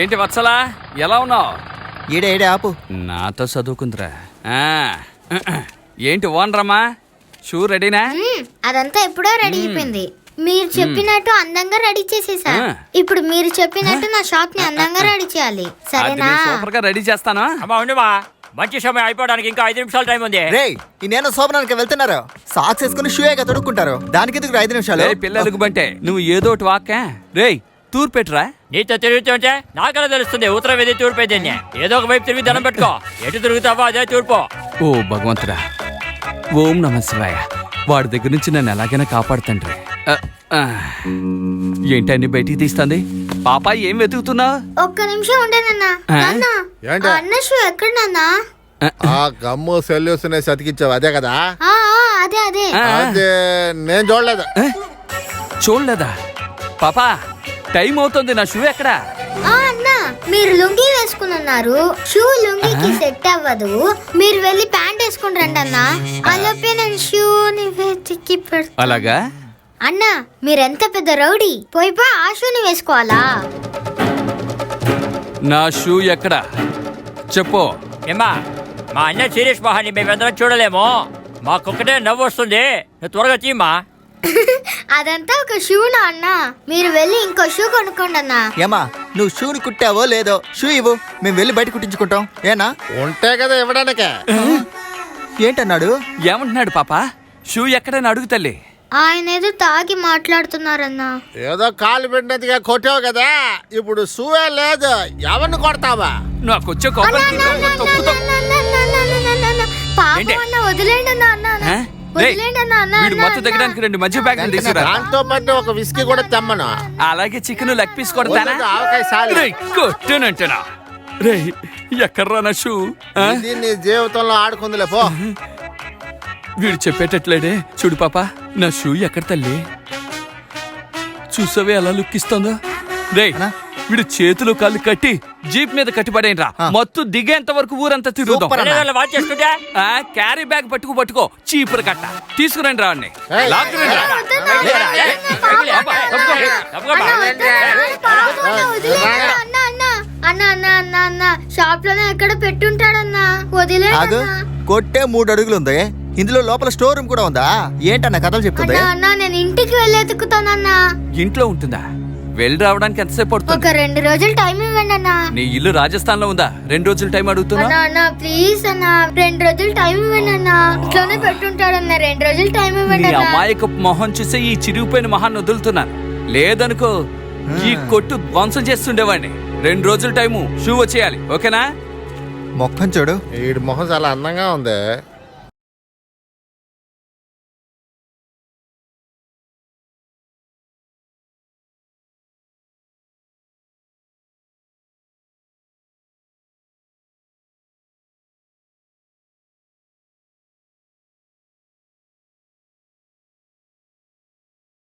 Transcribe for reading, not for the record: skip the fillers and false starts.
ఏంటి వత్సలా, ఎలా ఉన్నావు? ఈడే ఆపు. నాతో చదువుకుందిరా. ఏంటి ఓనరమ్మా, షూ రెడీనా? అదంతా ఎప్పుడో రెడీ అయిపోయింది. మీరు చెప్పినట్టు అందంగా రెడీ చేసేసా. ఇప్పుడు మీరు చెప్పినట్టు నా షాప్ ని అందంగా రెడీ చేయాలి, సరేనా? సూపర్ గా రెడీ చేస్తాను. మంచి సమయం అయిపోవడానికి ఇంకా 5 నిమిషాలు టైం ఉంది. రే, ఈ నేను శోభనానికి వెళ్తున్నారు, సాక్స్ వేసుకుని షూయేగా తొడుక్కుంటారు. దానికి ఎందుకు 5 నిమిషాలు? పిల్లలకు బంటే నువ్వు ఏదో ఒకటి వాక్కా. రే తూర్పు పెట్టురా. నీతో తిరుగుతుంటే నాకలా తెలుస్తుంది ఉత్తరం ఏది తూర్పు ఏది. ఏదో ఒక వైపు తిరిగి దండం పెట్టుకో. ఎటు తిరుగుతావో అదే తూర్పు. ఓ భగవంతుడా, ఓం నమ శివాయ. వాడి దగ్గర నుంచి నన్ను ఎలాగైనా కాపాడుతండ్రి. ఏంటన్ని బయటికి తీస్తుంది? పాప ఏం వెతుకుతున్నావు? ఒక్క నిమిషం ఉండేనన్నా. అన్న షూ ఎక్కడ నాన్నా? ఆ గమ్ము సెల్యూషన్ అతికిచ్చావు అదే కదా? అదే అదే అదే నేను చూడలేదు. చూడలేదా? పాపా టైం అవుతుంది, నా షూ ఎక్కడా? అన్నా, మీరు లుంగీ వేసుకుని ఉన్నారు, షూ లుంగీకి సెట్ అవ్వదు. మీరు వెళ్ళి ప్యాంట్ వేసుకుని రండి అన్నా. అలాగే నేను షూని వెతికి పెడతా. అలాగా అన్నా, మీరెంత పెద్ద రౌడీ, పోయి ఆ షూని వేసుకోవాలా? నా షూ ఎక్కడా చెప్పు. ఏమ్మా, మా అన్న సీరియస్ మహాని మేమందరం చూడలేము. మాకొక్కటే నవ్వు వస్తుంది, త్వరగా తీయమ్మా. అదంతా ఒక షూనా అన్నా? మీరు వెళ్ళి ఇంకో షూ కొనుక్కోండి అన్నా. ఏమా, నువ్వు షూని కుట్టావో లేదో షూ ఇవ్వు, మేము వెళ్ళి బయట కుట్టించుకుంటాం. ఏనా? ఉంటే కదా ఇవ్వడానికే. ఏంటన్నాడు? ఏమంటున్నాడు పాపా? షూ ఎక్కడని అడుగు తల్లి. ఆయన ఏదో తాగి మాట్లాడుతున్నారన్నా. ఏదో కాలు పెట్టినట్టుగా కొట్టావు కదా, ఇప్పుడు షూవే లేదు, ఎవరిని కొడతావా? నాకు వచ్చే కోపం వదిలేండి అన్నా. మొత్తం దగ్గడానికి 2 మధ్య బ్యాగులు తీసుకురా. దాంతో పాటు ఒక విస్కీ కూడా తెమ్మను. అలాగే చికెన్ లెగ్ పీస్ కొడతానా? ఆవకాయ సాలి. కొట్టనంటనా? రే ఎక్కడ్రా నా షూ? ఇది నీ జీవితంలో ఆడుకుందిలే పో. వీడు చెప్పేటట్లేడే. చూడు పాపా, నా షూ ఎక్కడ తల్లి? చూసావే ఎలా లుక్కిస్తుందో. రే, వీడు చేతులు కాళ్ళు కట్టి జీప్ మీద కట్టిపడేయండిరా. మొత్తం దిగేంత వరకు ఊరంతా తిరుగుదాం. క్యారీ బ్యాగ్ పట్టుకో చీపురు కట్ట తీసుకురండి రా. షాప్ లోనే ఎక్కడ పెట్టుంటాడన్నా, వదిలే. కొట్టే 3 అడుగులు ఉంది, ఇందులో లోపల స్టోర్ రూమ్ కూడా ఉందా? ఏంటన్నా కథలు చెప్తుంది? నేను ఇంటికి వెళ్ళి ఎత్తుకుతానన్నా. ఇంట్లో ఉంటుందా? వెళ్ళి రావడానికి ఎంతసేపు పడుతుంది? ఒక 2 రోజులు టైం ఇవ్వండి అన్నా. నీ ఇల్లు రాజస్థాన్ లో ఉందా? 2 రోజులు టైం అడుగుతున్నా? అన్నా ప్లీజ్ అన్నా, 2 రోజులు టైం ఇవ్వండి అన్నా. ఇంట్లోనే పెట్టుంటాడన్నా, 2 రోజులు టైం ఇవ్వండి. అమ్మాయికి మొహం చూసే ఈ చిరిగిపోయిన మొహాన్ని వదులుతున్నాను. లేదనుకో ఈ కొట్టు ధ్వంసం చేస్తుండేవాడిని. 2 రోజులు టైము, షూ వచ్చేయాలి. ఓకేనా? మొక్కం చూడు, ఈ మొహం చాలా అందంగా ఉంది.